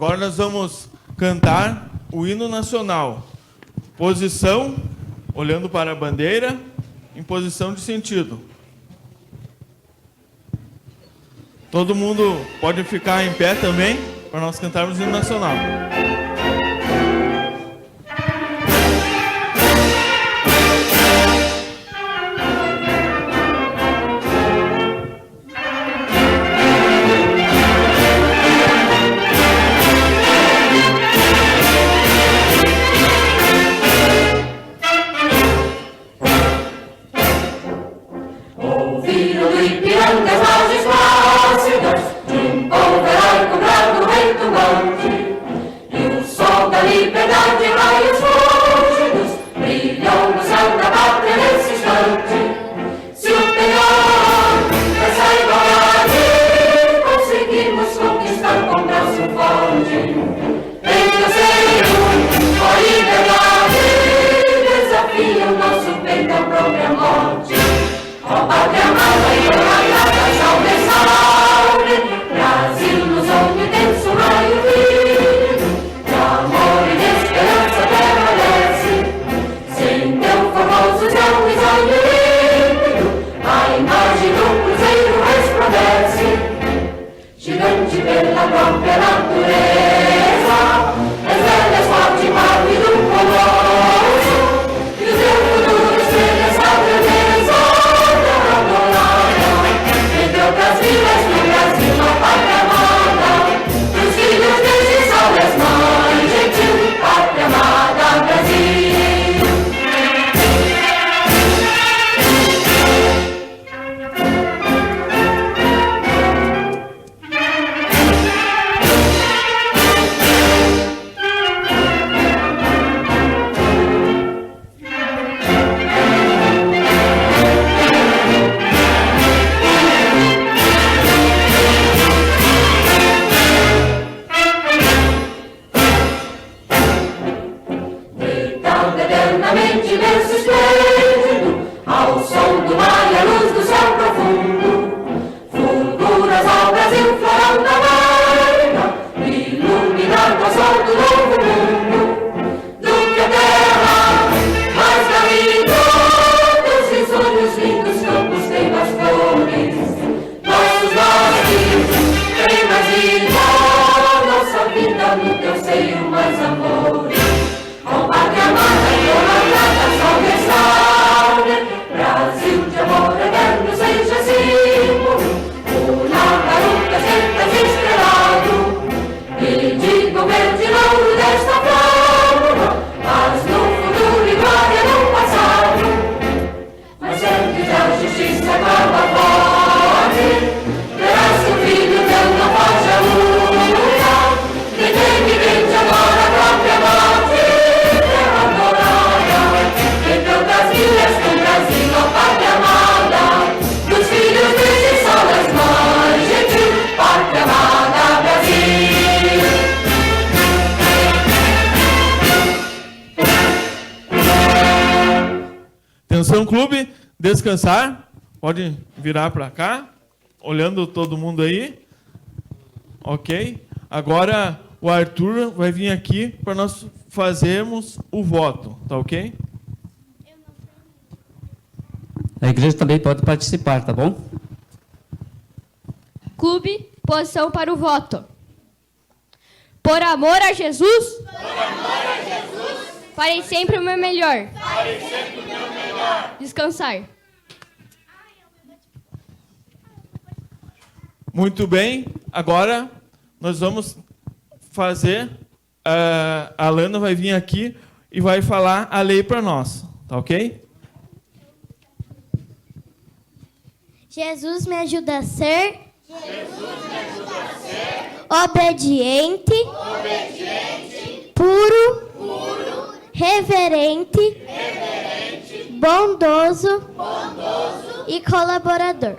Agora nós vamos cantar o hino nacional. Posição, olhando para a bandeira, em posição de sentido. Todo mundo pode ficar em pé também, para nós cantarmos o hino nacional. Atenção, clube, descansar. Pode virar para cá, olhando todo mundo aí. Ok. Agora o Arthur vai vir aqui para nós fazermos o voto, tá ok? A igreja também pode participar, tá bom? Clube, posição para o voto. Por amor a Jesus. Por amor a Jesus. Farei sempre o meu melhor. Farei sempre o meu melhor. Descansar. Muito bem. Agora nós vamos fazer... a Lana vai vir aqui e vai falar a lei para nós, tá ok? Jesus me ajuda a ser... obediente, puro, reverente, bondoso e colaborador.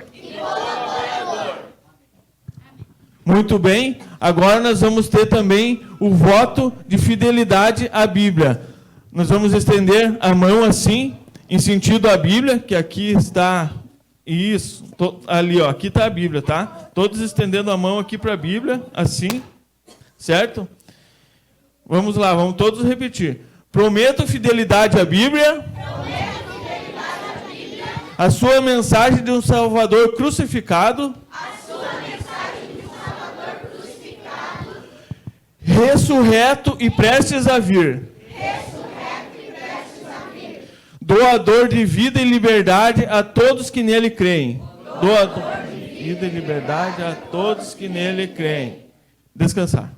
Muito bem. Agora nós vamos ter também o voto de fidelidade à Bíblia. Nós vamos estender a mão assim, em sentido à Bíblia, que aqui está... Isso, ali, ó, aqui está a Bíblia, tá? Todos estendendo a mão aqui para a Bíblia, assim, Certo? Vamos lá, vamos todos repetir. Prometo fidelidade à Bíblia. A sua mensagem de um Salvador crucificado. Ressurreto e prestes a vir. Doador de vida e liberdade a todos que nele creem. Doador de vida e liberdade a todos que nele creem. Descansar.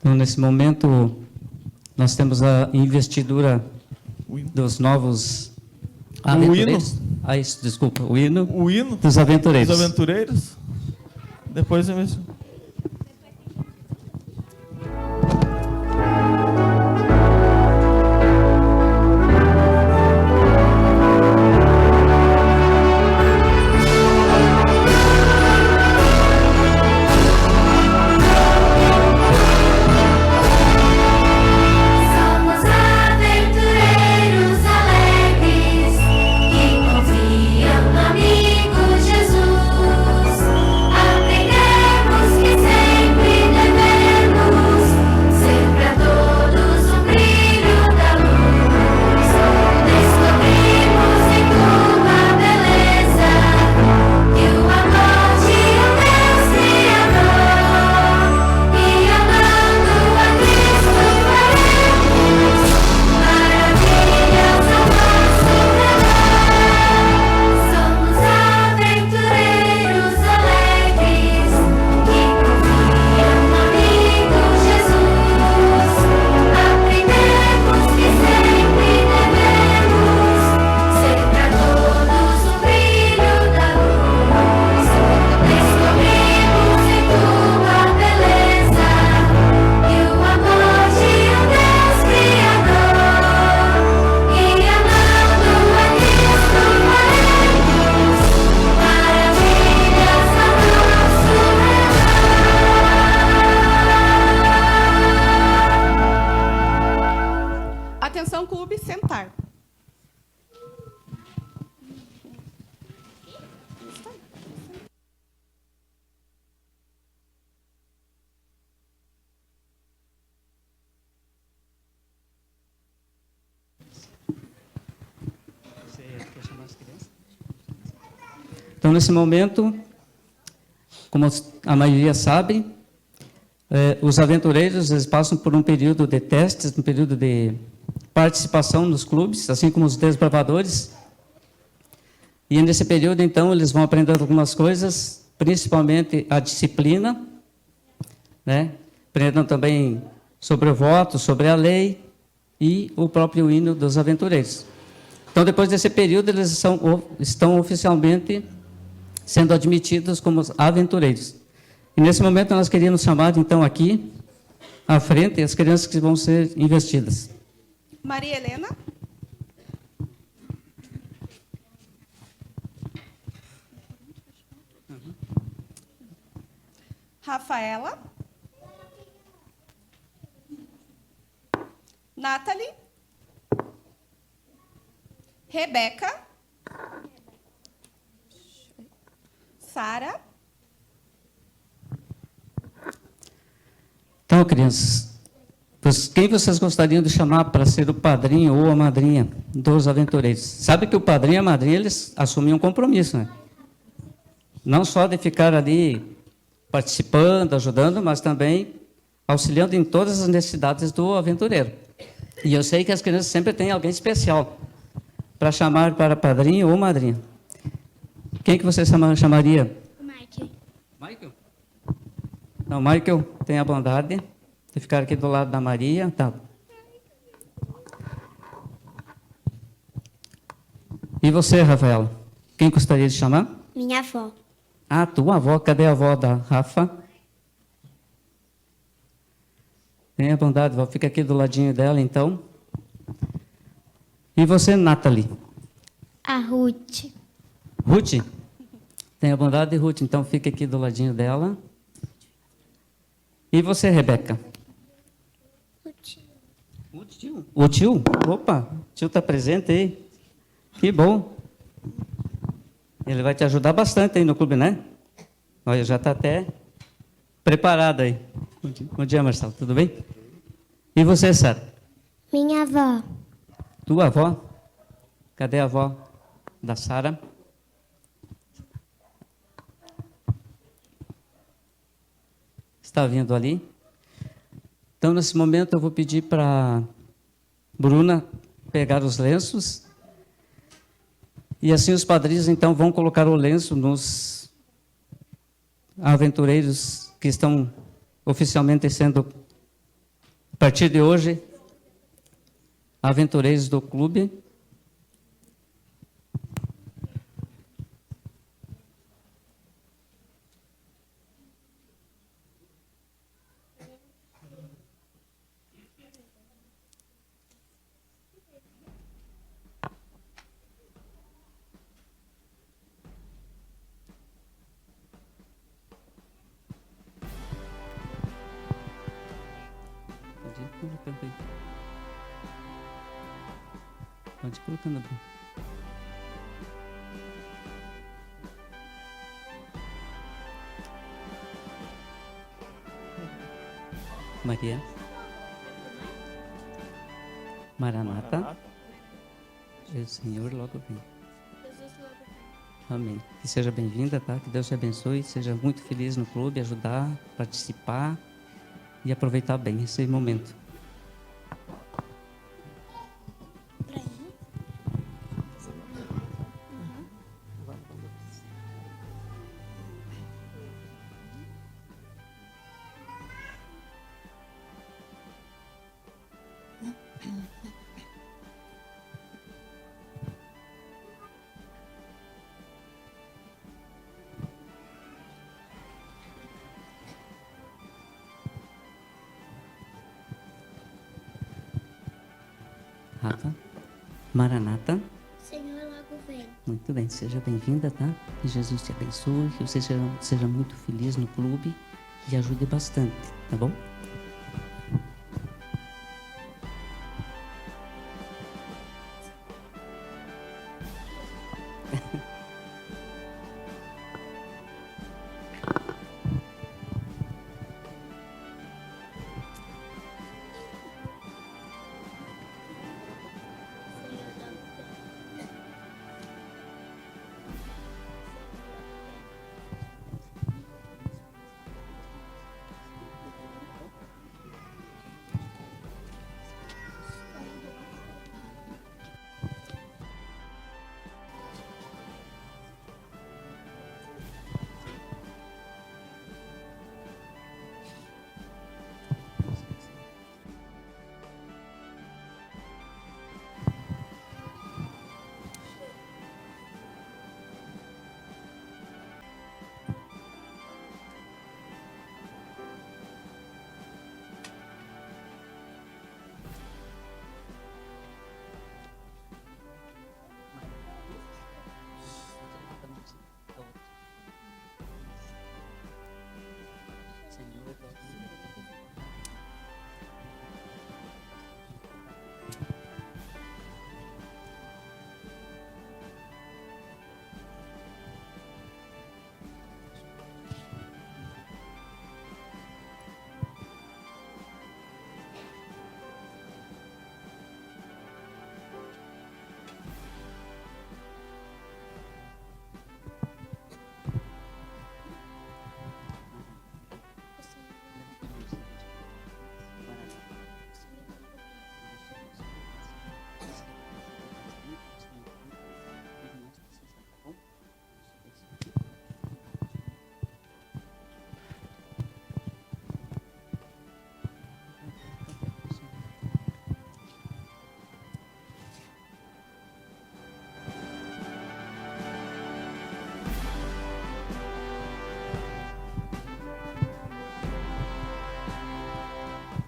Então, nesse momento, nós temos a investidura dos novos aventureiros. Ah, isso, desculpa, o hino dos aventureiros. Dos aventureiros. Depois eu menciono. Atenção, clube, sentar. Então, nesse momento, como a maioria sabe, os aventureiros eles passam por um período de testes, um período de participação nos clubes, assim como os desbravadores. E nesse período, então, eles vão aprendendo algumas coisas, principalmente a disciplina, né? Aprendendo também sobre o voto, sobre a lei e o próprio hino dos aventureiros. Então, depois desse período, eles estão oficialmente sendo admitidos como aventureiros. E nesse momento nós queríamos chamar, então, aqui à frente as crianças que vão ser investidas. Maria Helena. Rafaela. Nathalie. Rebeca. Sara. Então, crianças, quem vocês gostariam de chamar para ser o padrinho ou a madrinha dos aventureiros? Sabe que o padrinho e a madrinha, eles assumem um compromisso, né? Não só de ficar ali participando, ajudando, mas também auxiliando em todas as necessidades do aventureiro. E eu sei que as crianças sempre têm alguém especial para chamar para padrinho ou madrinha. Quem que você chamaria? Michael. Michael? Não, Michael, tenha a bondade de ficar aqui do lado da Maria. Tá. E você, Rafaela? Quem gostaria de chamar? Minha avó. Ah, tua avó. Cadê a avó da Rafa? Tenha a bondade, vó. Fica aqui do ladinho dela, então. E você, Nathalie? A Ruth. Ruth? Tenha a bondade, Ruth. Então, fica aqui do ladinho dela. E você, Rebeca? O tio. O tio? O tio? Opa, o tio está presente aí. Que bom. Ele vai te ajudar bastante aí no clube, né? Olha, já está até preparado aí. Bom dia, Marcelo. Tudo bem? E você, Sara? Minha avó. Tua avó? Cadê a avó da Sara? Está vindo ali? Então, nesse momento, eu vou pedir para Bruna pegar os lenços. E assim os padrinhos, então, vão colocar o lenço nos aventureiros que estão oficialmente sendo, a partir de hoje, aventureiros do clube. Pode ir colocando, Bruno. Maria. Maranata. O Senhor logo vem. Amém. Que seja bem-vinda, tá? Que Deus te abençoe, seja muito feliz no clube, ajudar, participar e aproveitar bem esse momento. Rafa. Maranata. Senhor, logo vem. Muito bem, seja bem-vinda, tá? Que Jesus te abençoe, que você seja muito feliz no clube e ajude bastante, tá bom?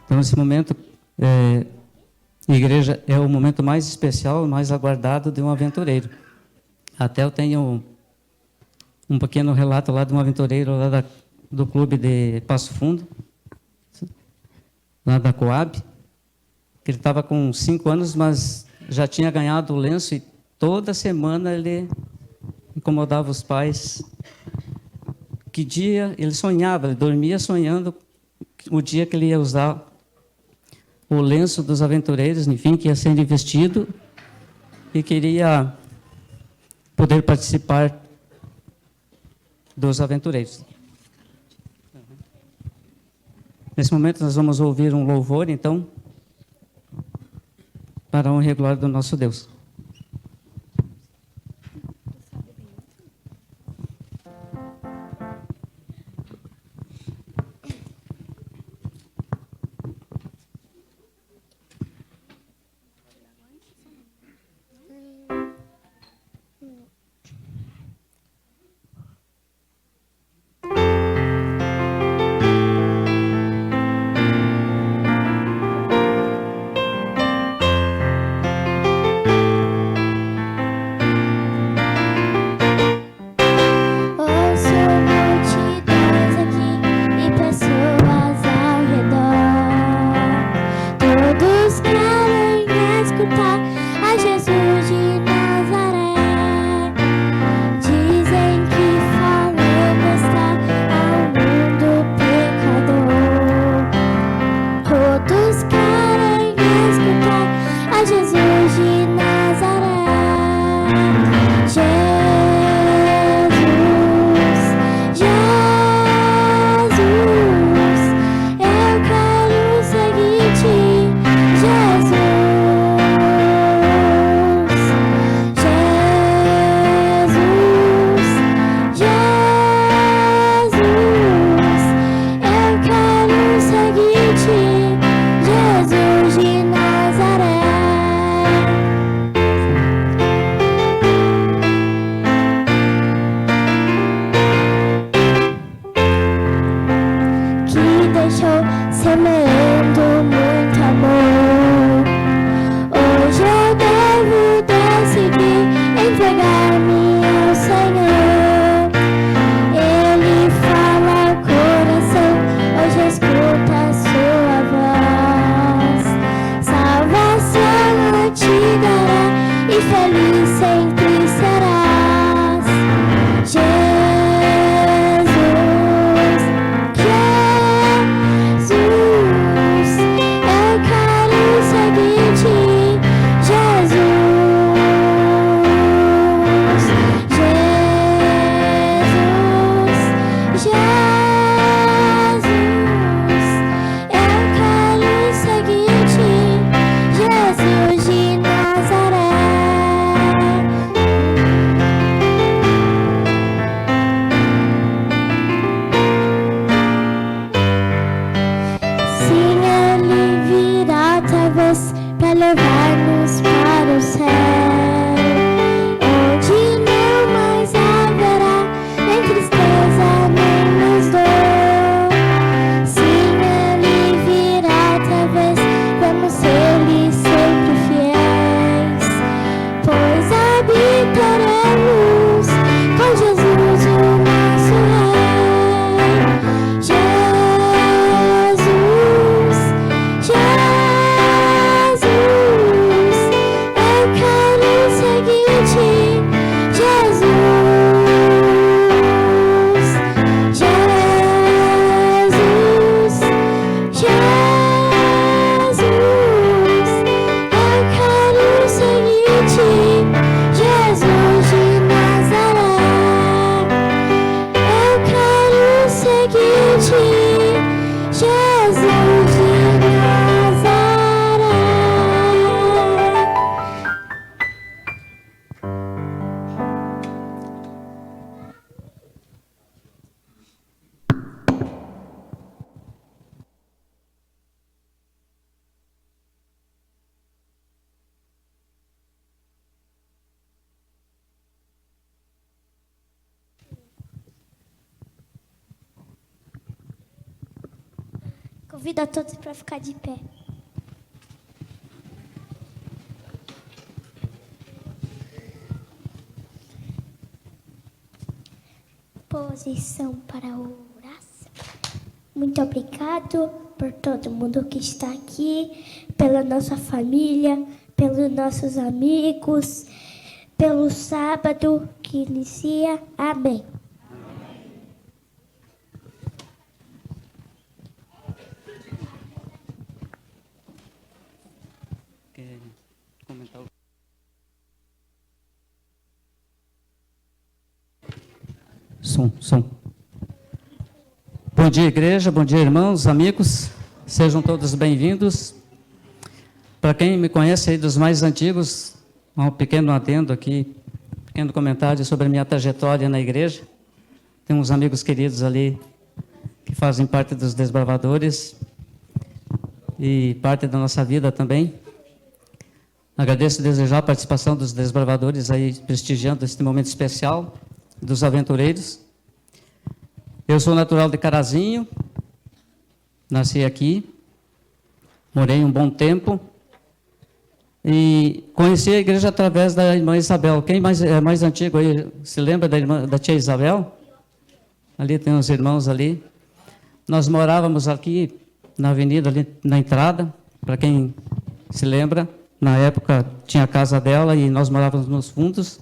Então, esse momento, igreja, é o momento mais especial, mais aguardado de um aventureiro. Até eu tenho um pequeno relato lá de um aventureiro lá do clube de Passo Fundo, lá da Coab, que ele estava com 5 anos, mas já tinha ganhado o lenço e toda semana ele incomodava os pais. Que dia ele sonhava, ele dormia sonhando o dia que ele ia usar o lenço dos aventureiros, enfim, que ia ser investido e queria poder participar dos aventureiros. Nesse momento nós vamos ouvir um louvor, então, para a honra e glória do nosso Deus. Convido a todos para ficar de pé. Posição para a oração. Muito obrigado por todo mundo que está aqui, pela nossa família, pelos nossos amigos. pelo sábado que inicia. Amém. Quer comentar? Som. Bom dia, igreja. Bom dia, irmãos, amigos. Sejam todos bem-vindos. Para quem me conhece aí dos mais antigos, um pequeno adendo aqui, pequeno comentário sobre a minha trajetória na igreja. Tem uns amigos queridos ali que fazem parte dos desbravadores e parte da nossa vida também. Agradeço desde já a participação dos desbravadores aí prestigiando este momento especial dos aventureiros. Eu sou natural de Carazinho, nasci aqui, morei um bom tempo e conheci a igreja através da irmã Isabel. Quem é mais antigo aí se lembra da tia Isabel? Ali tem uns irmãos ali. Nós morávamos aqui na avenida, ali na entrada, para quem se lembra. Na época tinha a casa dela e nós morávamos nos fundos.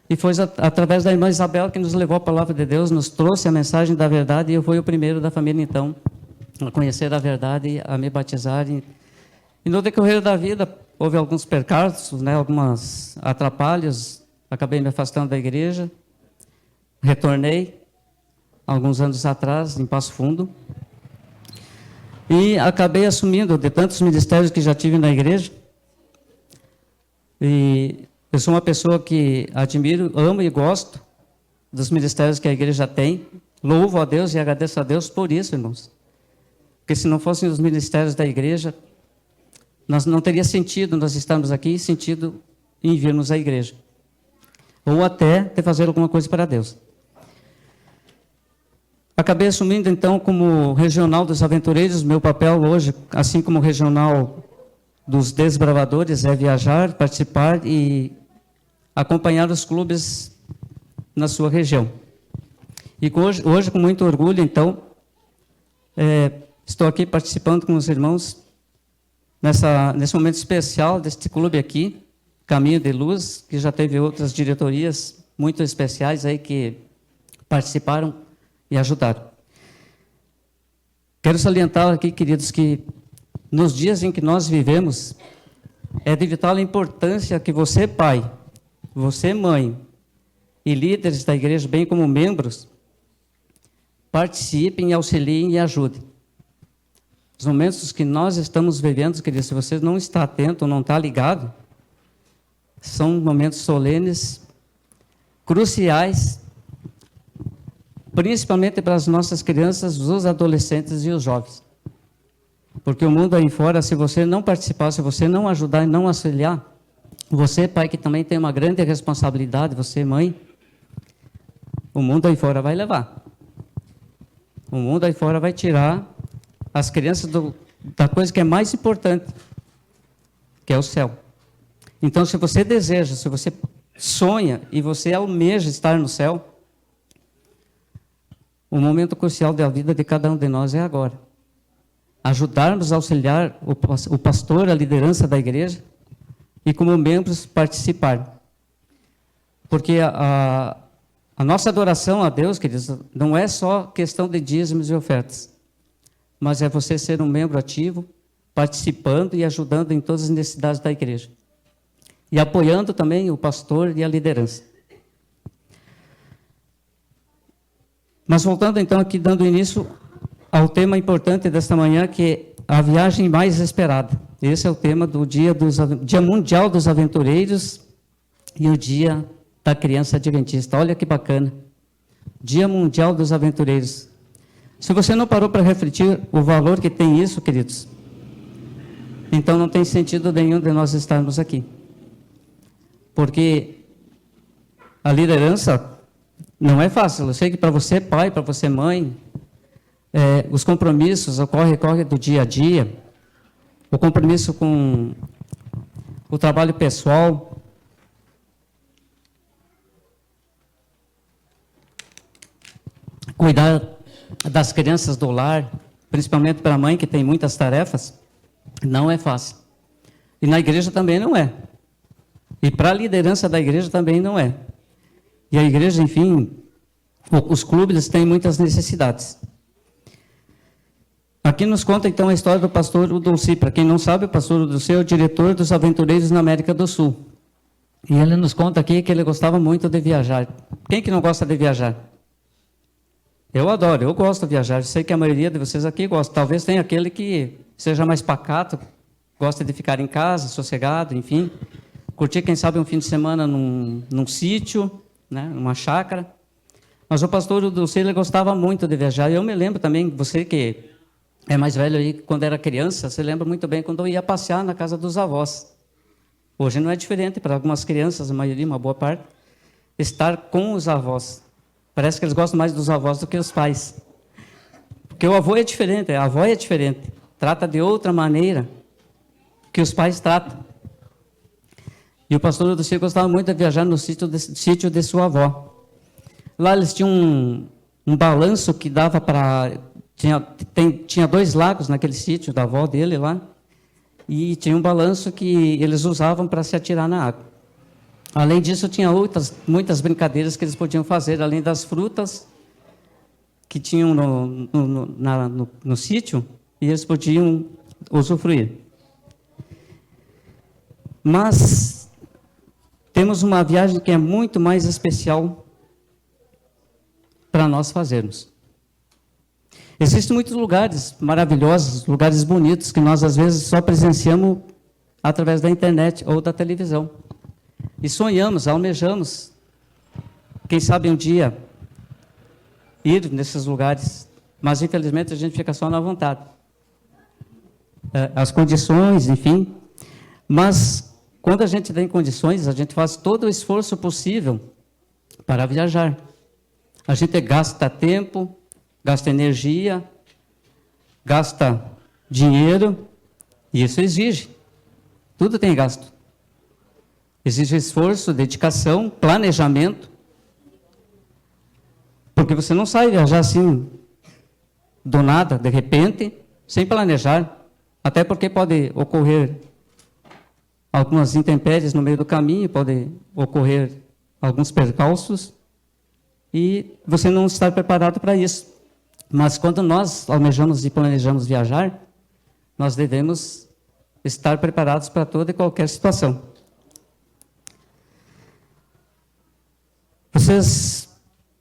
E foi através da irmã Isabel que nos levou a palavra de Deus, nos trouxe a mensagem da verdade, e eu fui o primeiro da família, então, a conhecer a verdade, a me batizar. E no decorrer da vida, houve alguns percalços, né, alguns atrapalhos, acabei me afastando da igreja, retornei, alguns anos atrás, em Passo Fundo, e acabei assumindo de tantos ministérios que já tive na igreja. E eu sou uma pessoa que admiro, amo e gosto dos ministérios que a igreja tem. Louvo a Deus e agradeço a Deus por isso, irmãos. Porque se não fossem os ministérios da igreja, nós não teria sentido nós estarmos aqui, sentido em virmos à igreja. Ou até de fazer alguma coisa para Deus. Acabei assumindo, então, como regional dos aventureiros. Meu papel hoje, assim como regional dos desbravadores, é viajar, participar e acompanhar os clubes na sua região. E hoje com muito orgulho, então, estou aqui participando com os irmãos nesse momento especial deste clube aqui, Caminho de Luz, que já teve outras diretorias muito especiais aí que participaram e ajudaram. Quero salientar aqui, queridos, que nos dias em que nós vivemos, é de vital importância que você, pai, você, mãe, e líderes da igreja, bem como membros, participem, auxiliem e ajudem. Os momentos que nós estamos vivendo, queridos, se você não está atento, não está ligado, são momentos solenes, cruciais, principalmente para as nossas crianças, os adolescentes e os jovens. Porque o mundo aí fora, se você não participar, se você não ajudar e não auxiliar, você, pai, que também tem uma grande responsabilidade, você, mãe, o mundo aí fora vai levar. O mundo aí fora vai tirar as crianças da coisa que é mais importante, que é o céu. Então, se você deseja, se você sonha e você almeja estar no céu, o momento crucial da vida de cada um de nós é agora. Ajudarmos a auxiliar o pastor, a liderança da igreja, e como membros participar. Porque a nossa adoração a Deus, queridos, não é só questão de dízimos e ofertas, mas é você ser um membro ativo, participando e ajudando em todas as necessidades da igreja. E apoiando também o pastor e a liderança. Mas voltando então aqui, dando início ao tema importante desta manhã, que é a viagem mais esperada. Esse é o tema do Dia Mundial dos Aventureiros e o Dia da Criança Adventista. Olha que bacana. Dia Mundial dos Aventureiros. Se você não parou para refletir o valor que tem isso, queridos, então não tem sentido nenhum de nós estarmos aqui. Porque a liderança não é fácil. Eu sei que para você, pai, para você, mãe, os compromissos, o corre do dia a dia, o compromisso com o trabalho pessoal, cuidar das crianças do lar, principalmente para a mãe que tem muitas tarefas, não é fácil. E na igreja também não é. E para a liderança da igreja também não é. E a igreja, enfim, os clubes têm muitas necessidades. Aqui nos conta, então, a história do pastor Udolci. Para quem não sabe, o pastor Udolci é o diretor dos aventureiros na América do Sul. E ele nos conta aqui que ele gostava muito de viajar. Quem que não gosta de viajar? Eu adoro, eu gosto de viajar. Eu sei que a maioria de vocês aqui gosta. Talvez tenha aquele que seja mais pacato, gosta de ficar em casa, sossegado, enfim. Curtir, quem sabe, um fim de semana num sítio, né, numa chácara. Mas o pastor Udolci, ele gostava muito de viajar. Eu me lembro também, você que é mais velho aí, quando era criança, você lembra muito bem quando eu ia passear na casa dos avós. Hoje não é diferente para algumas crianças, a maioria, uma boa parte, estar com os avós. Parece que eles gostam mais dos avós do que os pais. Porque o avô é diferente, a avó é diferente. Trata de outra maneira que os pais tratam. E o pastor Udolci gostava muito de viajar no sítio de sua avó. Lá eles tinham um balanço que dava para... Tinha 2 lagos naquele sítio da avó dele lá. E tinha um balanço que eles usavam para se atirar na água. Além disso, tinha muitas brincadeiras que eles podiam fazer, além das frutas que tinham no sítio, e eles podiam usufruir. Mas temos uma viagem que é muito mais especial para nós fazermos. Existem muitos lugares maravilhosos, lugares bonitos, que nós às vezes só presenciamos através da internet ou da televisão. E sonhamos, almejamos, quem sabe um dia, ir nesses lugares, mas infelizmente a gente fica só na vontade. As condições, enfim, mas quando a gente tem condições, a gente faz todo o esforço possível para viajar. A gente gasta tempo, gasta energia, gasta dinheiro, e isso exige. Tudo tem gasto. Exige esforço, dedicação, planejamento. Porque você não sai viajar assim, do nada, de repente, sem planejar. Até porque pode ocorrer algumas intempéries no meio do caminho, pode ocorrer alguns percalços, e você não está preparado para isso. Mas quando nós almejamos e planejamos viajar, nós devemos estar preparados para toda e qualquer situação.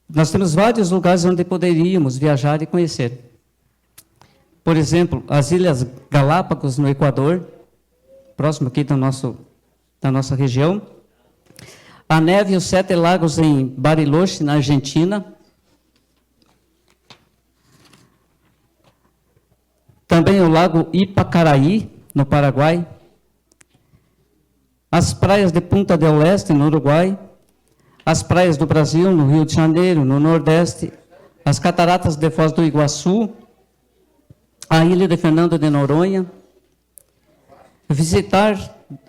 Nós temos vários lugares onde poderíamos viajar e conhecer. Por exemplo, as Ilhas Galápagos, no Equador, próximo aqui da nossa região. A neve e os 7 lagos em Bariloche, na Argentina. Também o lago Ipacaraí, no Paraguai. As praias de Punta del Este, no Uruguai. As praias do Brasil, no Rio de Janeiro, no Nordeste. As cataratas de Foz do Iguaçu. A ilha de Fernando de Noronha. Visitar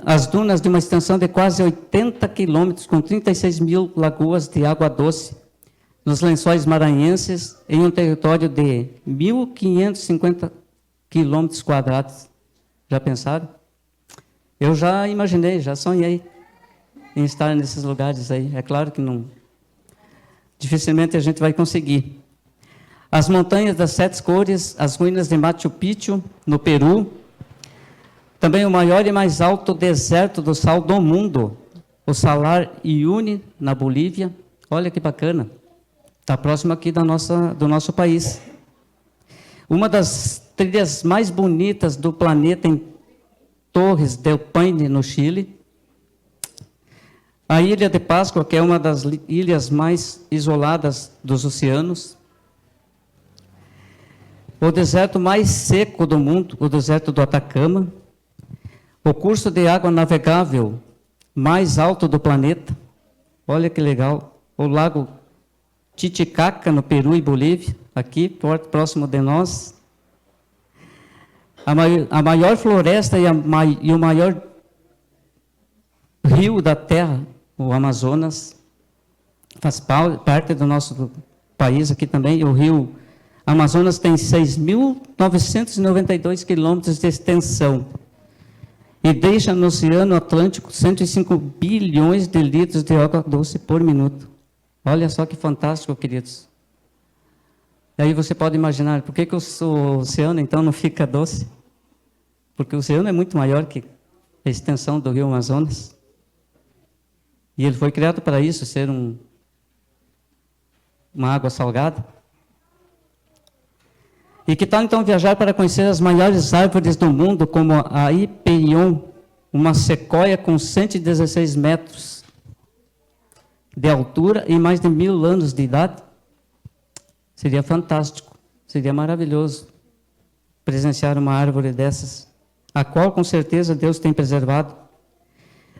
as dunas de uma extensão de quase 80 quilômetros, com 36 mil lagoas de água doce, nos lençóis maranhenses, em um território de 1.550 quilômetros quadrados. Já pensaram? Eu já imaginei, já sonhei em estar nesses lugares aí. É claro que não, dificilmente a gente vai conseguir. As montanhas das 7 cores, as ruínas de Machu Picchu, no Peru. Também o maior e mais alto deserto do sal do mundo, o Salar Uyuni, na Bolívia. Olha que bacana. Está próximo aqui do nosso país. Uma das trilhas mais bonitas do planeta em Torres del Paine, no Chile. A Ilha de Páscoa, que é uma das ilhas mais isoladas dos oceanos. O deserto mais seco do mundo, o deserto do Atacama. O curso de água navegável mais alto do planeta. Olha que legal. O lago Titicaca, no Peru e Bolívia, aqui, próximo de nós. A maior floresta e o maior rio da Terra, o Amazonas, faz parte do nosso país aqui também. O rio Amazonas tem 6.992 quilômetros de extensão. e deixa no Oceano Atlântico 105 bilhões de litros de água doce por minuto. Olha só que fantástico, queridos. E aí você pode imaginar, por que o oceano então não fica doce? Porque o oceano é muito maior que a extensão do rio Amazonas. E ele foi criado para isso, ser uma água salgada. E que tal então viajar para conhecer as maiores árvores do mundo, como a Hyperion, uma sequoia com 116 metros de altura e mais de 1000 anos de idade? Seria fantástico, seria maravilhoso presenciar uma árvore dessas, a qual com certeza Deus tem preservado.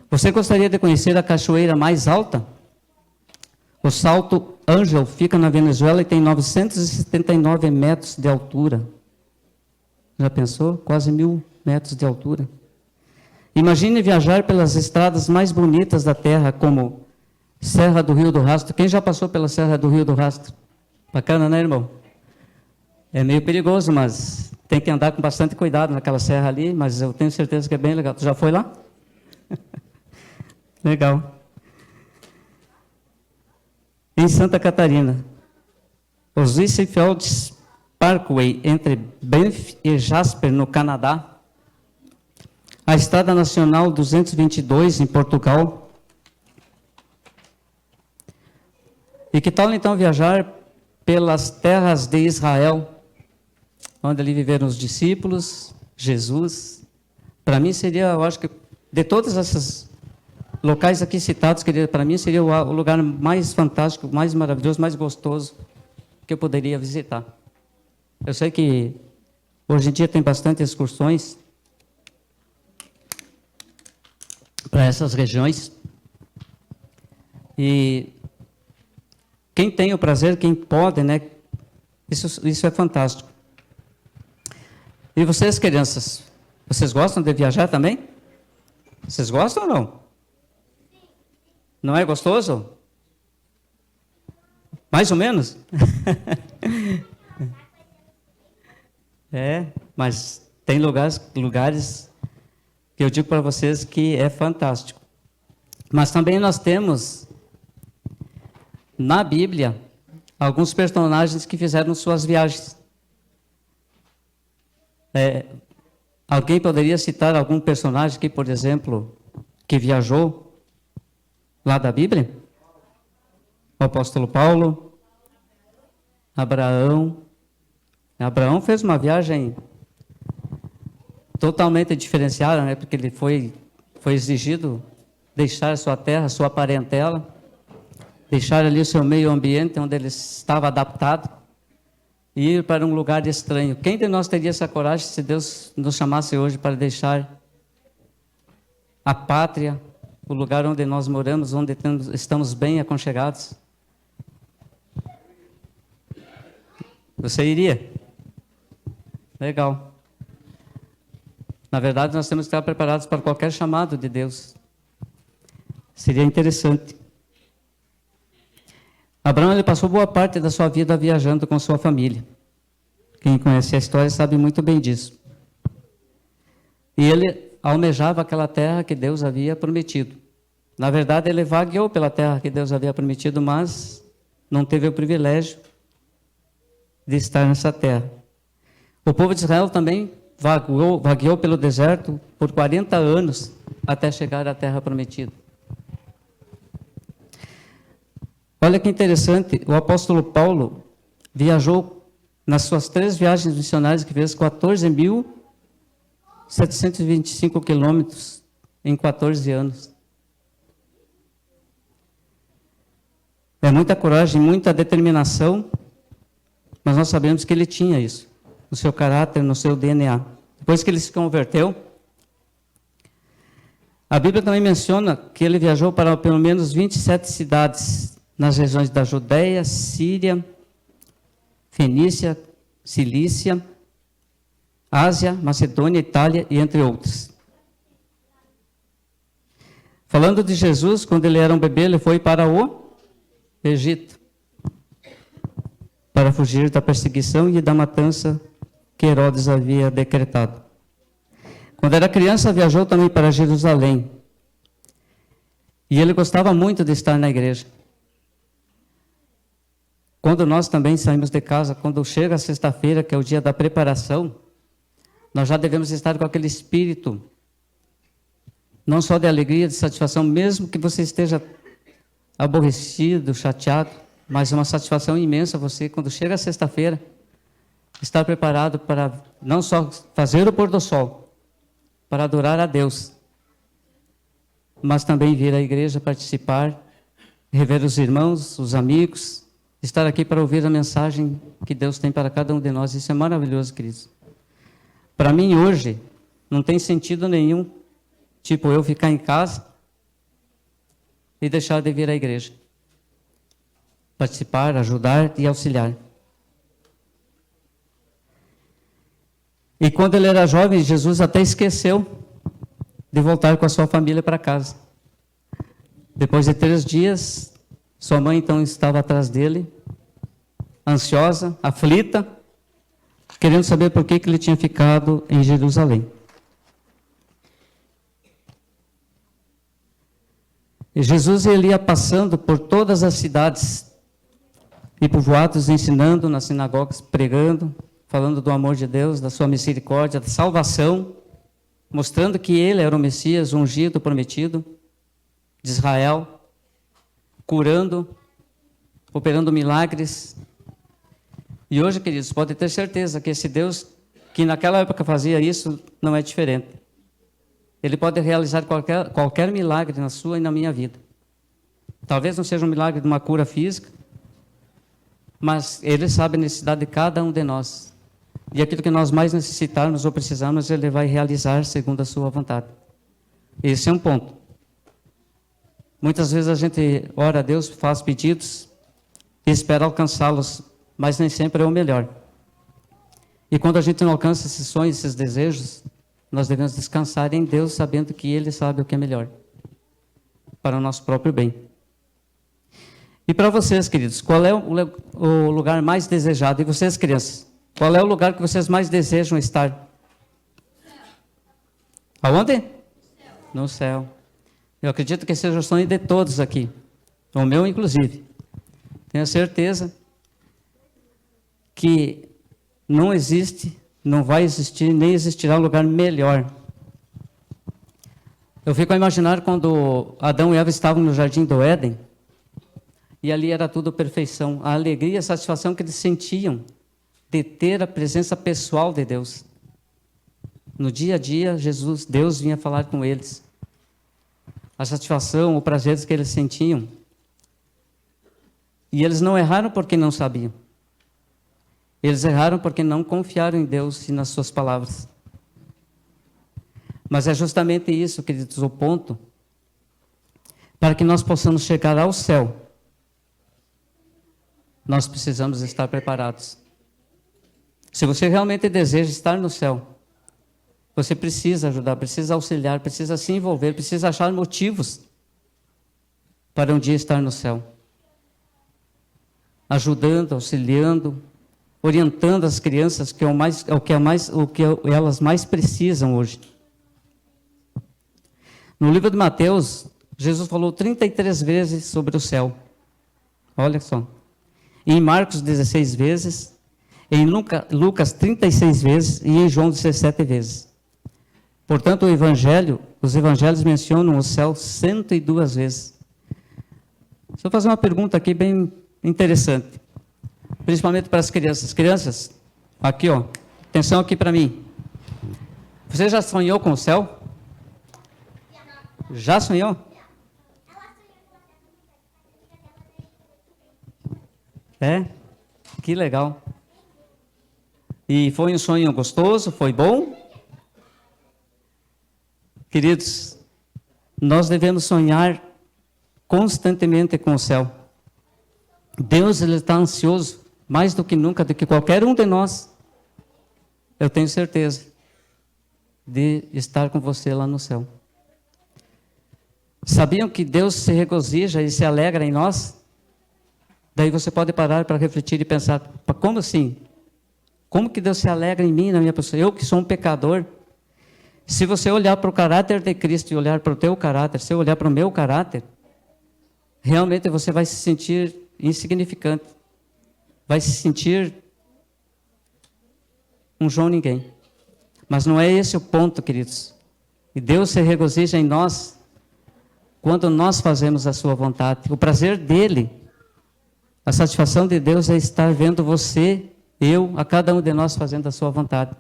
Você gostaria de conhecer a cachoeira mais alta? O Salto Ángel fica na Venezuela e tem 979 metros de altura. Já pensou? Quase 1000 metros de altura. Imagine viajar pelas estradas mais bonitas da Terra, como Serra do Rio do Rastro. Quem já passou pela Serra do Rio do Rastro? Bacana, né, irmão? É meio perigoso, mas tem que andar com bastante cuidado naquela serra ali, mas eu tenho certeza que é bem legal. Tu já foi lá? Legal. Em Santa Catarina, o Ziesfeld Parkway, entre Banff e Jasper, no Canadá. A Estrada Nacional 222, em Portugal. E que tal então viajar pelas terras de Israel, onde ali viveram os discípulos, Jesus? Para mim seria, eu acho que, de todos esses locais aqui citados, para mim seria o lugar mais fantástico, mais maravilhoso, mais gostoso que eu poderia visitar. Eu sei que hoje em dia tem bastante excursões para essas regiões. E quem tem o prazer, quem pode, né? Isso é fantástico. E vocês, crianças, vocês gostam de viajar também? Vocês gostam ou não? Não é gostoso? Mais ou menos? É, mas tem lugares que eu digo para vocês que é fantástico. Mas também nós temos na Bíblia alguns personagens que fizeram suas viagens. Alguém poderia citar algum personagem aqui, por exemplo, que viajou lá da Bíblia? O apóstolo Paulo, Abraão. Abraão fez uma viagem totalmente diferenciada, né? Porque ele foi exigido deixar sua terra, sua parentela, deixar ali o seu meio ambiente onde ele estava adaptado e ir para um lugar estranho. Quem de nós teria essa coragem se Deus nos chamasse hoje para deixar a pátria, o lugar onde nós moramos, onde estamos bem aconchegados? Você iria? Legal. Na verdade, nós temos que estar preparados para qualquer chamado de Deus. Seria interessante. Abraão, ele passou boa parte da sua vida viajando com sua família. Quem conhece a história sabe muito bem disso. E ele almejava aquela terra que Deus havia prometido. Na verdade, ele vagueou pela terra que Deus havia prometido, mas não teve o privilégio de estar nessa terra. O povo de Israel também vagueou pelo deserto por 40 anos até chegar à terra prometida. Olha que interessante, o apóstolo Paulo viajou nas suas 3 viagens missionárias que fez 14.725 quilômetros em 14 anos. É muita coragem, muita determinação, mas nós sabemos que ele tinha isso, no seu caráter, no seu DNA. Depois que ele se converteu, a Bíblia também menciona que ele viajou para pelo menos 27 cidades nas regiões da Judéia, Síria, Fenícia, Cilícia, Ásia, Macedônia, Itália e entre outros. Falando de Jesus, quando ele era um bebê, ele foi para o Egito, para fugir da perseguição e da matança que Herodes havia decretado. Quando era criança, viajou também para Jerusalém. E ele gostava muito de estar na igreja. Quando nós também saímos de casa, quando chega a sexta-feira, que é o dia da preparação, nós já devemos estar com aquele espírito, não só de alegria, de satisfação, mesmo que você esteja aborrecido, chateado, mas uma satisfação imensa você, quando chega a sexta-feira, estar preparado para não só fazer o pôr do sol, para adorar a Deus, mas também vir à igreja participar, rever os irmãos, os amigos, estar aqui para ouvir a mensagem que Deus tem para cada um de nós. Isso é maravilhoso, queridos. Para mim, hoje, não tem sentido nenhum, tipo, eu ficar em casa e deixar de vir à igreja. Participar, ajudar e auxiliar. E quando ele era jovem, Jesus até esqueceu de voltar com a sua família para casa. Depois de 3 dias, sua mãe então estava atrás dele, ansiosa, aflita, querendo saber por que ele tinha ficado em Jerusalém. E Jesus ele ia passando por todas as cidades e povoados, ensinando nas sinagogas, pregando, falando do amor de Deus, da sua misericórdia, da salvação, mostrando que ele era o Messias, o ungido, prometido de Israel, curando, operando milagres. E hoje, queridos, pode ter certeza que esse Deus, que naquela época fazia isso, não é diferente. Ele pode realizar qualquer milagre na sua e na minha vida. Talvez não seja um milagre de uma cura física, mas Ele sabe a necessidade de cada um de nós. E aquilo que nós mais necessitarmos ou precisarmos, Ele vai realizar segundo a sua vontade. Esse é um ponto. Muitas vezes a gente ora a Deus, faz pedidos e espera alcançá-los, mas nem sempre é o melhor. E quando a gente não alcança esses sonhos, esses desejos, nós devemos descansar em Deus, sabendo que Ele sabe o que é melhor para o nosso próprio bem. E para vocês, queridos, qual é o lugar mais desejado? E vocês, crianças, qual é o lugar que vocês mais desejam estar? Aonde? No céu. Eu acredito que seja o sonho de todos aqui, o meu inclusive. Tenho certeza que não existe, não vai existir, nem existirá um lugar melhor. Eu fico a imaginar quando Adão e Eva estavam no jardim do Éden, e ali era tudo perfeição, a alegria e a satisfação que eles sentiam de ter a presença pessoal de Deus. No dia a dia, Deus vinha falar com eles. A satisfação, o prazer que eles sentiam. E eles não erraram porque não sabiam. Eles erraram porque não confiaram em Deus e nas suas palavras. Mas é justamente isso, queridos, o ponto, para que nós possamos chegar ao céu. Nós precisamos estar preparados. Se você realmente deseja estar no céu, você precisa ajudar, precisa auxiliar, precisa se envolver, precisa achar motivos para um dia estar no céu. Ajudando, auxiliando, orientando as crianças, que é o que elas mais precisam hoje. No livro de Mateus, Jesus falou 33 vezes sobre o céu. Olha só. Em Marcos, 16 vezes. Em Lucas, 36 vezes. E em João, 17 vezes. Portanto, os evangelhos mencionam o céu 102 vezes. Deixa eu fazer uma pergunta aqui bem interessante. Principalmente para as crianças. Crianças, aqui ó, atenção aqui para mim. Você já sonhou com o céu? Já sonhou? É? Que legal. E foi um sonho gostoso? Foi bom? Queridos, nós devemos sonhar constantemente com o céu. Deus ele está ansioso, mais do que nunca, do que qualquer um de nós. Eu tenho certeza de estar com você lá no céu. Sabiam que Deus se regozija e se alegra em nós? Daí você pode parar para refletir e pensar, como assim? Como que Deus se alegra em mim, na minha pessoa? Eu que sou um pecador. Se você olhar para o caráter de Cristo e olhar para o teu caráter, se eu olhar para o meu caráter, realmente você vai se sentir insignificante. Vai se sentir um João ninguém. Mas não é esse o ponto, queridos. E Deus se regozija em nós quando nós fazemos a sua vontade. O prazer dele, a satisfação de Deus é estar vendo você, eu, a cada um de nós fazendo a sua vontade.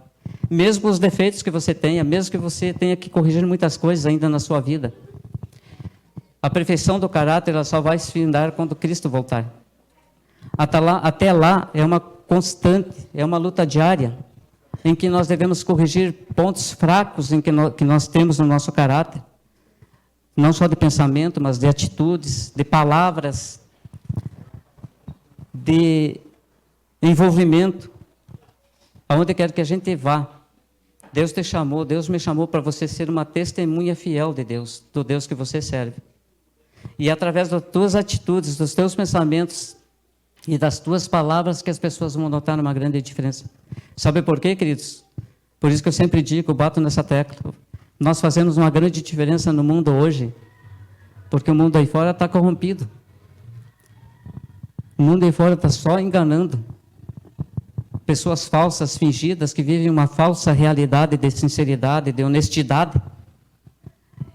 Mesmo com os defeitos que você tenha, mesmo que você tenha que corrigir muitas coisas ainda na sua vida. A perfeição do caráter ela só vai se findar quando Cristo voltar. Até lá é uma constante, é uma luta diária, em que nós devemos corrigir pontos fracos que nós temos no nosso caráter. Não só de pensamento, mas de atitudes, de palavras, de envolvimento. Aonde quer que a gente vá, Deus te chamou, Deus me chamou para você ser uma testemunha fiel de Deus, do Deus que você serve. E através das tuas atitudes, dos teus pensamentos e das tuas palavras que as pessoas vão notar uma grande diferença. Sabe por quê, queridos? Por isso que eu sempre digo, bato nessa tecla. Nós fazemos uma grande diferença no mundo hoje, porque o mundo aí fora está corrompido. O mundo aí fora está só enganando. Pessoas falsas, fingidas, que vivem uma falsa realidade de sinceridade, de honestidade.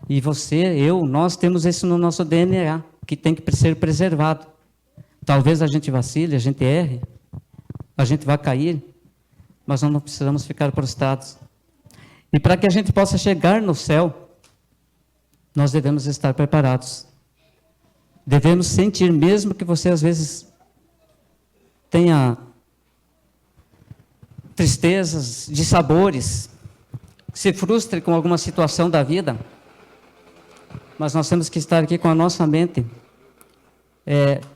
E você, eu, nós temos isso no nosso DNA, que tem que ser preservado. Talvez a gente vacile, a gente erre, a gente vai cair, mas nós não precisamos ficar prostrados. E para que a gente possa chegar no céu, nós devemos estar preparados. Devemos sentir, mesmo que você às vezes tenha tristezas, dissabores, se frustre com alguma situação da vida, mas nós temos que estar aqui com a nossa mente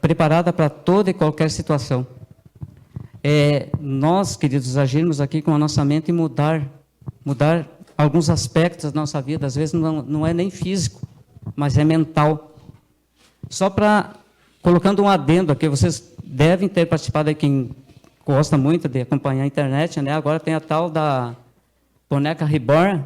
preparada para toda e qualquer situação. Nós, queridos, agirmos aqui com a nossa mente e mudar alguns aspectos da nossa vida, às vezes não é nem físico, mas é mental. Só para, colocando um adendo aqui, vocês devem ter participado aí, quem gosta muito de acompanhar a internet, né? Agora tem a tal da boneca reborn.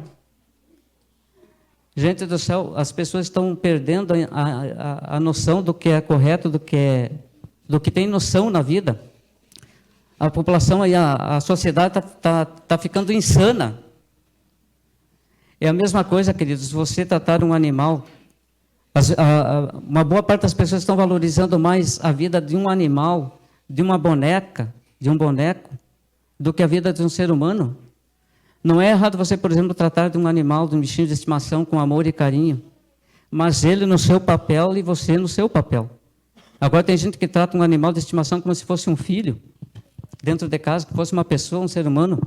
Gente do céu, as pessoas estão perdendo a noção do que é correto, do que tem noção na vida. A população, aí, a sociedade está ficando insana. É a mesma coisa, queridos, você tratar um animal. Uma boa parte das pessoas estão valorizando mais a vida de um animal, de uma boneca, de um boneco, do que a vida de um ser humano. Não é errado você, por exemplo, tratar de um animal, de um bichinho de estimação com amor e carinho, mas ele no seu papel e você no seu papel. Agora tem gente que trata um animal de estimação como se fosse um filho, dentro de casa, que fosse uma pessoa, um ser humano.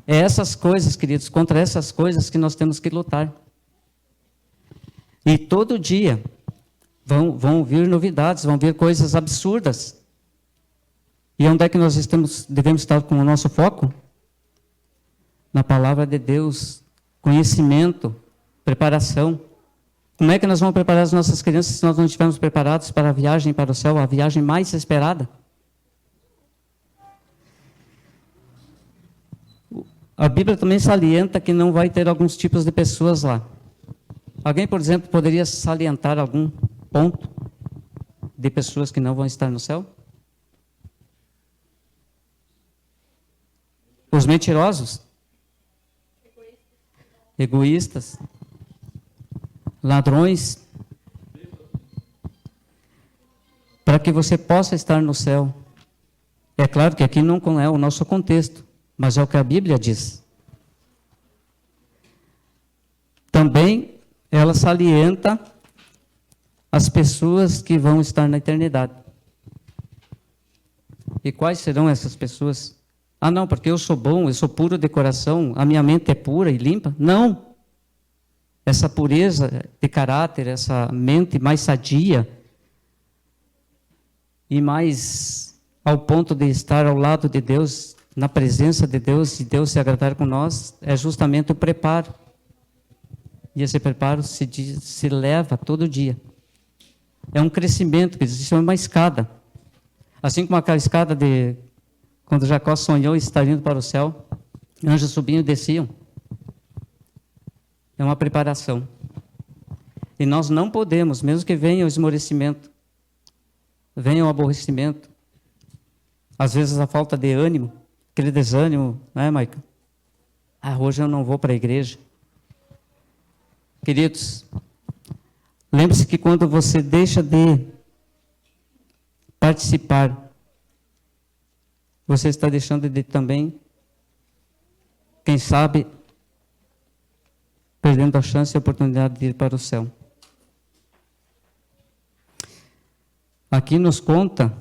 É essas coisas, queridos, contra essas coisas que nós temos que lutar. E todo dia vão vir novidades, vão vir coisas absurdas. E onde é que nós devemos estar com o nosso foco? Na palavra de Deus, conhecimento, preparação. Como é que nós vamos preparar as nossas crianças se nós não estivermos preparados para a viagem para o céu, a viagem mais esperada? A Bíblia também salienta que não vai ter alguns tipos de pessoas lá. Alguém, por exemplo, poderia salientar algum ponto de pessoas que não vão estar no céu? Os mentirosos, egoístas, ladrões. Para que você possa estar no céu. É claro que aqui não é o nosso contexto, mas é o que a Bíblia diz. Também ela salienta as pessoas que vão estar na eternidade. E quais serão essas pessoas? Ah, não, porque eu sou bom, eu sou puro de coração, a minha mente é pura e limpa. Não! Essa pureza de caráter, essa mente mais sadia e mais ao ponto de estar ao lado de Deus, na presença de Deus e Deus se agradar com nós, é justamente o preparo. E esse preparo se leva todo dia. É um crescimento, isso é uma escada. Assim como aquela escada quando Jacó sonhou estar indo para o céu, anjos subiam e desciam. é uma preparação. E nós não podemos, mesmo que venha o esmorecimento, venha o aborrecimento, às vezes a falta de ânimo, aquele desânimo, né, Michael? Hoje eu não vou para a igreja. Queridos, lembre-se que quando você deixa de participar, você está deixando de também, quem sabe, perdendo a chance e a oportunidade de ir para o céu. Aqui nos conta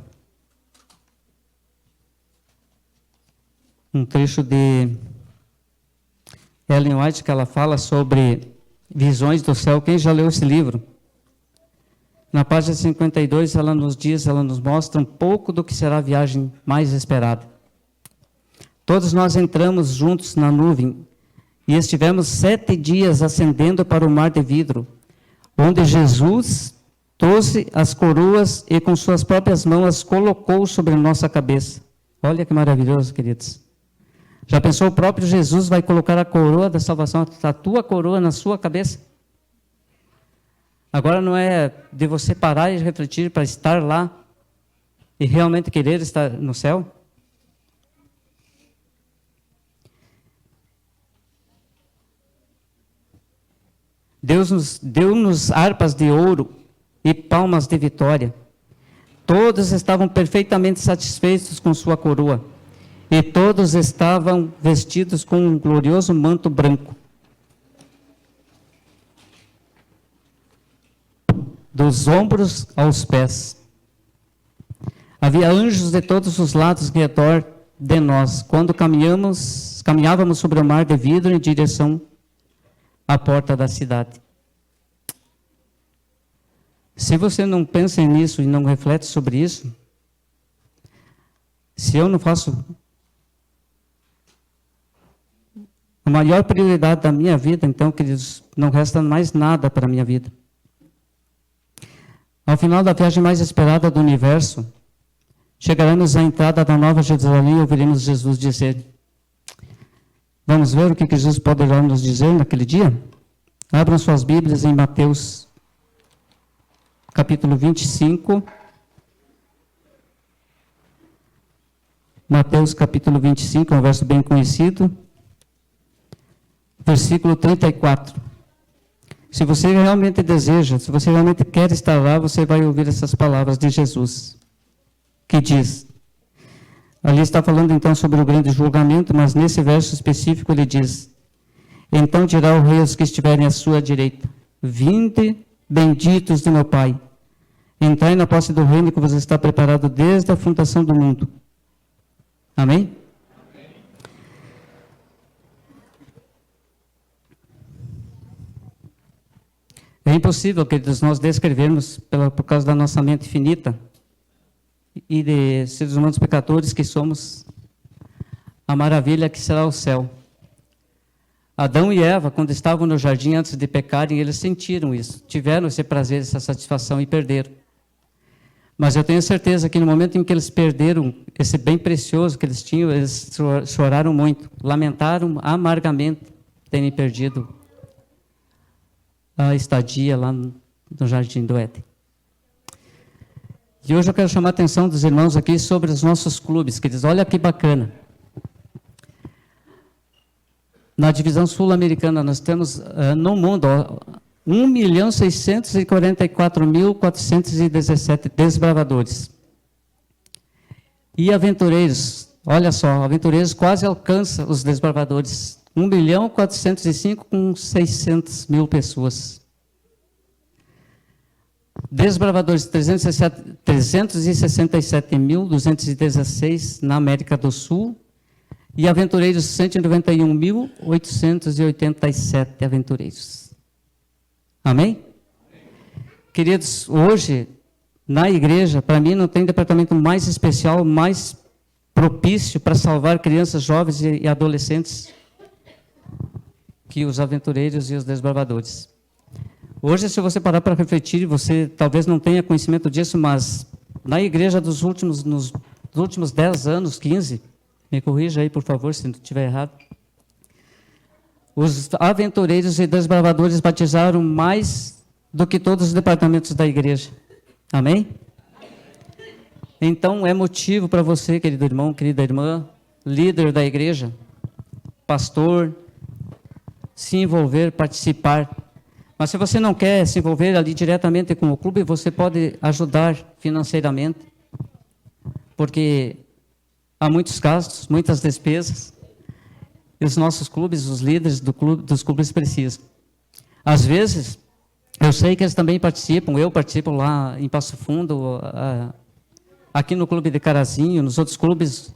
um trecho de Ellen White, que ela fala sobre visões do céu. Quem já leu esse livro? Na página 52, ela nos mostra um pouco do que será a viagem mais esperada. Todos nós entramos juntos na nuvem e estivemos 7 dias ascendendo para o mar de vidro, onde Jesus trouxe as coroas e com suas próprias mãos as colocou sobre nossa cabeça. Olha que maravilhoso, queridos. Já pensou, o próprio Jesus vai colocar a coroa da salvação, a tua coroa na sua cabeça? Agora não é de você parar e refletir para estar lá e realmente querer estar no céu? Deus deu-nos harpas de ouro e palmas de vitória. Todos estavam perfeitamente satisfeitos com sua coroa. E todos estavam vestidos com um glorioso manto branco. Dos ombros aos pés. Havia anjos de todos os lados ao redor de nós, quando caminhávamos sobre o mar de vidro em direção à porta da cidade. Se você não pensa nisso e não reflete sobre isso, se eu não faço a maior prioridade da minha vida, então, queridos, não resta mais nada para a minha vida. Ao final da viagem mais esperada do universo, chegaremos à entrada da Nova Jerusalém e ouviremos Jesus dizer. Vamos ver o que Jesus pode nos dizer naquele dia? Abram suas Bíblias em Mateus, capítulo 25. Mateus, capítulo 25, é um verso bem conhecido. Versículo 34. Se você realmente deseja, se você realmente quer estar lá, você vai ouvir essas palavras de Jesus, que diz, ali está falando então sobre o grande julgamento, mas nesse verso específico ele diz, então dirá o rei aos que estiverem à sua direita, vinde, benditos de meu Pai, entrai na posse do reino que vos está preparado desde a fundação do mundo. Amém? É impossível, queridos, nós descrevermos, por causa da nossa mente finita e de seres humanos pecadores que somos, a maravilha que será o céu. Adão e Eva, quando estavam no jardim antes de pecarem, eles sentiram isso, tiveram esse prazer, essa satisfação e perderam. Mas eu tenho certeza que no momento em que eles perderam esse bem precioso que eles tinham, eles choraram muito, lamentaram amargamente terem perdido a estadia lá no Jardim do Éden. E hoje eu quero chamar a atenção dos irmãos aqui sobre os nossos clubes, queridos. Olha que bacana. Na divisão sul-americana, nós temos no mundo 1.644.417 desbravadores. E aventureiros, olha só, aventureiros quase alcançam os desbravadores. 1.405.600.000 pessoas. Desbravadores 367.216 na América do Sul e aventureiros 191.887 aventureiros. Amém? Queridos, hoje na igreja, para mim não tem departamento mais especial, mais propício para salvar crianças, jovens e adolescentes que os aventureiros e os desbravadores. Hoje, se você parar para refletir, você talvez não tenha conhecimento disso, mas na igreja nos últimos 10 anos, 15, me corrija aí, por favor, se não estiver errado, Os aventureiros e desbravadores batizaram mais do que todos os departamentos da igreja. Amém? Então, é motivo para você, querido irmão, querida irmã, líder da igreja, pastor, se envolver, participar. Mas se você não quer se envolver ali diretamente com o clube, você pode ajudar financeiramente, porque há muitos gastos, muitas despesas, e os nossos clubes, os líderes dos clubes precisam. Às vezes, eu sei que eles também participam, eu participo lá em Passo Fundo, aqui no clube de Carazinho, nos outros clubes,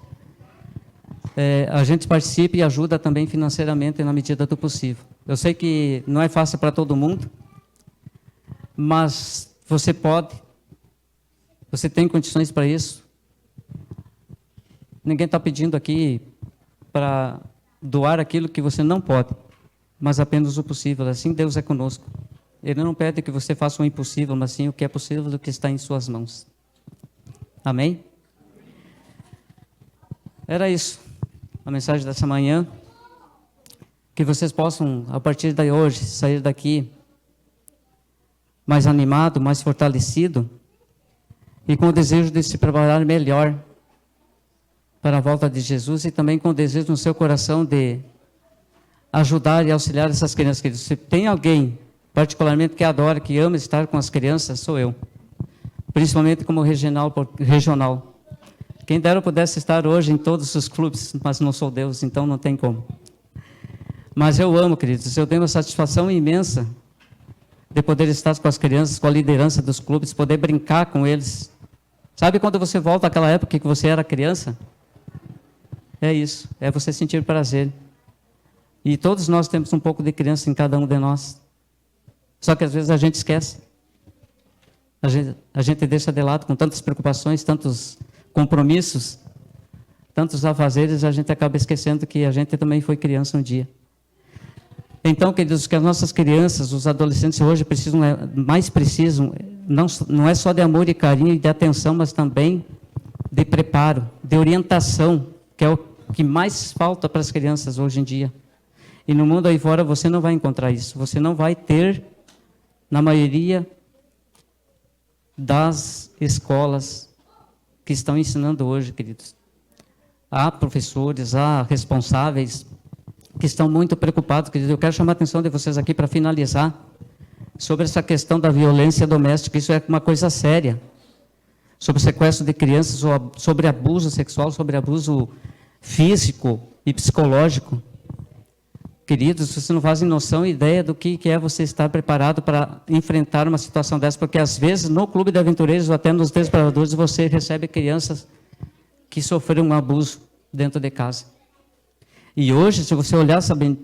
a gente participa e ajuda também financeiramente na medida do possível. Eu sei que não é fácil para todo mundo, mas você pode, você tem condições para isso. Ninguém está pedindo aqui para doar aquilo que você não pode, mas apenas o possível. Assim Deus é conosco. Ele não pede que você faça o impossível, mas sim o que é possível do que está em suas mãos. Amém? Era isso, a mensagem dessa manhã. Que vocês possam, a partir de hoje, sair daqui mais animado, mais fortalecido e com o desejo de se preparar melhor para a volta de Jesus e também com o desejo no seu coração de ajudar e auxiliar essas crianças. Se tem alguém, particularmente, que adora, que ama estar com as crianças, sou eu. Principalmente como regional. Quem dera eu pudesse estar hoje em todos os clubes, mas não sou Deus, então não tem como. Mas eu amo, queridos, eu tenho uma satisfação imensa de poder estar com as crianças, com a liderança dos clubes, poder brincar com eles. Sabe quando você volta àquela época que você era criança? É isso, é você sentir prazer. E todos nós temos um pouco de criança em cada um de nós. Só que às vezes a gente esquece. A gente deixa de lado com tantas preocupações, tantos compromissos, tantos afazeres, a gente acaba esquecendo que a gente também foi criança um dia. Então, queridos, que as nossas crianças, os adolescentes hoje mais precisam, não é só de amor e carinho e de atenção, mas também de preparo, de orientação, que é o que mais falta para as crianças hoje em dia. E no mundo aí fora você não vai encontrar isso. Você não vai ter, na maioria das escolas que estão ensinando hoje, queridos. Há professores, há responsáveis que estão muito preocupados, queridos. Eu quero chamar a atenção de vocês aqui para finalizar sobre essa questão da violência doméstica. Isso é uma coisa séria. Sobre sequestro de crianças, sobre abuso sexual, sobre abuso físico e psicológico. Queridos, vocês não fazem noção e ideia do que é você estar preparado para enfrentar uma situação dessa, porque às vezes no clube de aventureiros ou até nos desbravadores você recebe crianças que sofreram um abuso dentro de casa. E hoje, se você olhar, sabe,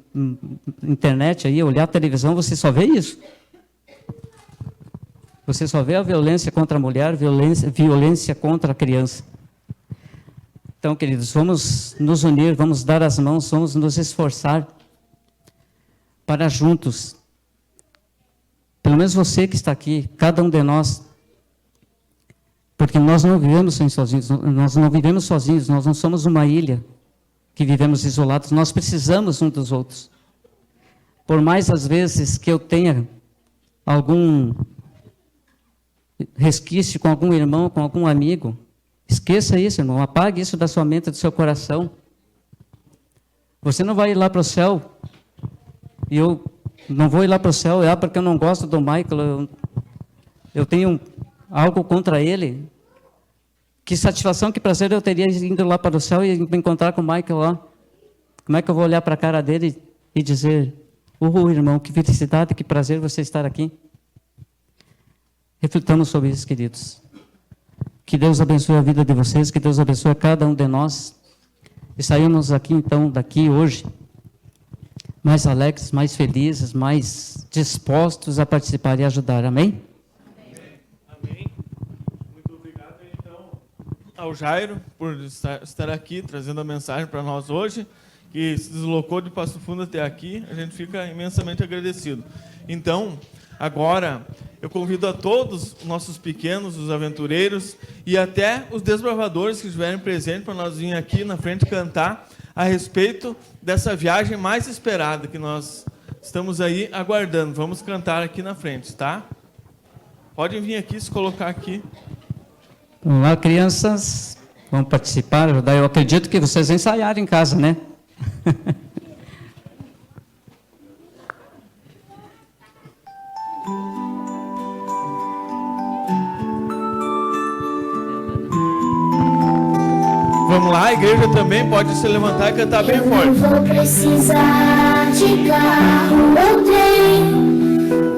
internet aí, olhar a televisão, você só vê isso. Você só vê a violência contra a mulher, violência contra a criança. Então, queridos, vamos nos unir, vamos dar as mãos, vamos nos esforçar para juntos, pelo menos você que está aqui, cada um de nós, porque nós não vivemos sozinhos, nós não somos uma ilha que vivemos isolados, nós precisamos um dos outros. Por mais às vezes que eu tenha algum resquício com algum irmão, com algum amigo, esqueça isso, irmão, apague isso da sua mente, do seu coração. Você não vai ir lá para o céu, e eu não vou ir lá para o céu, porque eu não gosto do Michael, eu tenho algo contra ele. Que satisfação, que prazer eu teria indo lá para o céu e me encontrar com o Michael lá. Como é que eu vou olhar para a cara dele e dizer, irmão, que felicidade, que prazer você estar aqui. Reflitamos sobre isso, queridos. Que Deus abençoe a vida de vocês, que Deus abençoe a cada um de nós. E saímos aqui, então, daqui hoje, mais alegres, mais felizes, mais dispostos a participar e ajudar. Amém? Amém. Muito obrigado, então, ao Jairo, por estar aqui, trazendo a mensagem para nós hoje, que se deslocou de Passo Fundo até aqui. A gente fica imensamente agradecido. Então, agora, eu convido a todos os nossos pequenos, os aventureiros, e até os desbravadores que estiverem presentes, para nós vir aqui na frente cantar a respeito dessa viagem mais esperada que nós estamos aí aguardando. Vamos cantar aqui na frente, tá? Podem vir aqui, se colocar aqui. Vamos lá, crianças, vão participar, ajudar. Eu acredito que vocês ensaiaram em casa, né? Vamos lá, a igreja também pode se levantar e cantar bem Eu forte. não vou precisar de carro ou trem.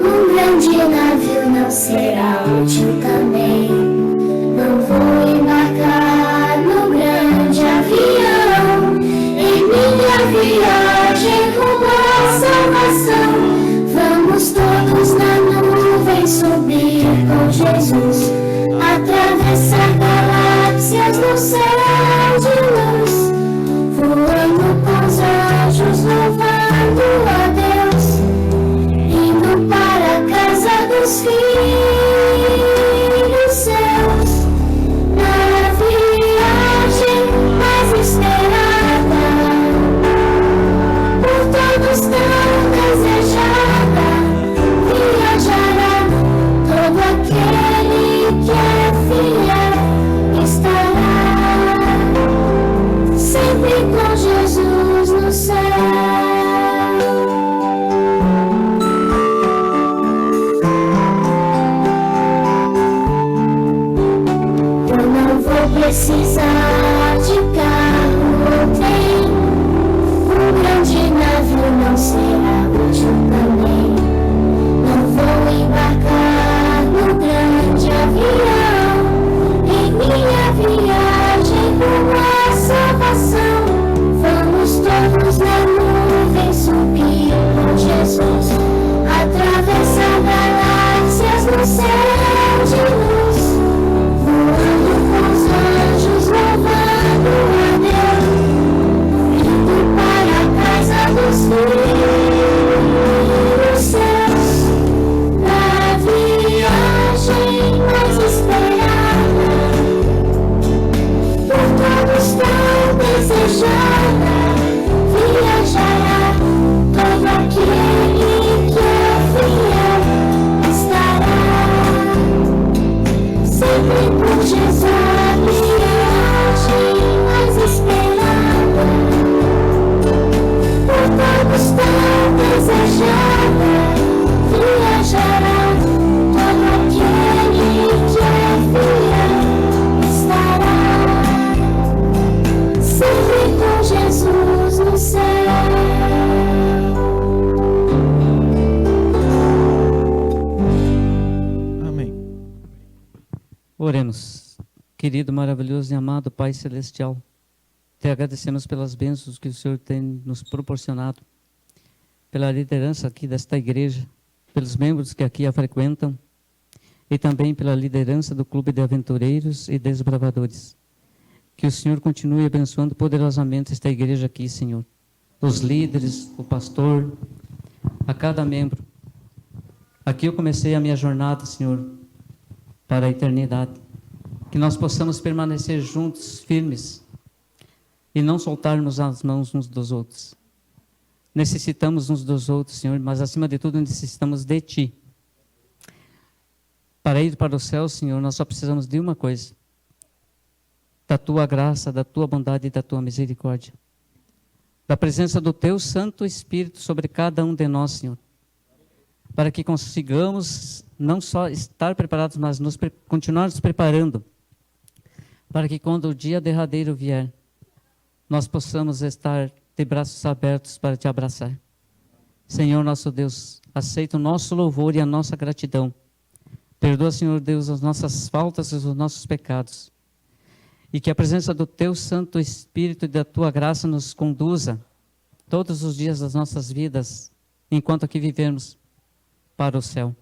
Um grande navio não será útil também. Não vou embarcar no grande avião. Em minha viagem rumo à salvação, vamos todos na nuvem subir com Jesus, atravessar galáxias no céu de luz, voando com os anjos, louvando a Deus, indo para a casa dos filhos seus, na viagem mais esperada, por todos tão desejada, viajará todo aquele que é fiel, estará sempre com Jesus no céu. Eu não vou precisar de carro ou trem. Um grande navio não será útil também. Não vou embarcar no grande avião. Em minha viagem rumo à salvação, vamos todos na nuvem subir com Jesus, atravessar galáxias no céu de luz, voando com os anjos, louvando a Deus, indo para a casa dos filhos seus, na viagem mais esperada, por todos tão desejada, viajará todo aquele que é fiel, estará sempre com Jesus, a viagem mais esperada, por todos tão desejada, viajará todo aquele que é fiel, estará sempre com Jesus no céu. Amém. Oremos. Querido, maravilhoso e amado Pai Celestial, te agradecemos pelas bênçãos que o Senhor tem nos proporcionado, pela liderança aqui desta igreja, pelos membros que aqui a frequentam e também pela liderança do Clube de Aventureiros e Desbravadores. Que o Senhor continue abençoando poderosamente esta igreja aqui, Senhor. Os líderes, o pastor, a cada membro. Aqui eu comecei a minha jornada, Senhor, para a eternidade. Que nós possamos permanecer juntos, firmes, e não soltarmos as mãos uns dos outros. Necessitamos uns dos outros, Senhor, mas acima de tudo necessitamos de Ti. Para ir para o céu, Senhor, nós só precisamos de uma coisa: da Tua graça, da Tua bondade e da Tua misericórdia. Da presença do Teu Santo Espírito sobre cada um de nós, Senhor. Para que consigamos não só estar preparados, mas continuar nos preparando. Para que quando o dia derradeiro vier, nós possamos estar de braços abertos para Te abraçar. Senhor nosso Deus, aceita o nosso louvor e a nossa gratidão. Perdoa, Senhor Deus, as nossas faltas e os nossos pecados. E que a presença do Teu Santo Espírito e da Tua graça nos conduza todos os dias das nossas vidas, enquanto aqui vivemos, para o céu.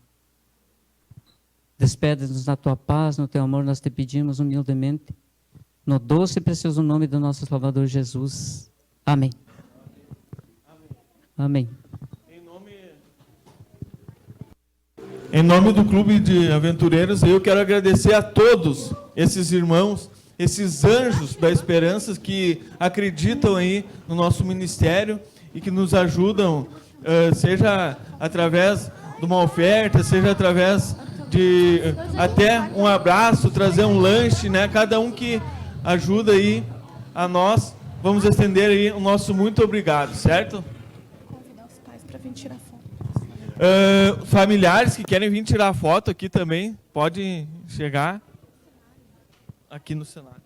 Despede-nos na Tua paz, no Teu amor, nós te pedimos humildemente, no doce e precioso nome do nosso Salvador Jesus. Amém. Amém. Em nome do Clube de Aventureiros, eu quero agradecer a todos esses irmãos esses anjos da esperança que acreditam aí no nosso ministério e que nos ajudam, seja através de uma oferta, seja através de até um abraço, trazer um lanche, né? Cada um que ajuda aí a nós, vamos estender aí o nosso muito obrigado, certo? Convidar os pais para vir tirar foto. Familiares que querem vir tirar foto aqui também, podem chegar aqui no cenário.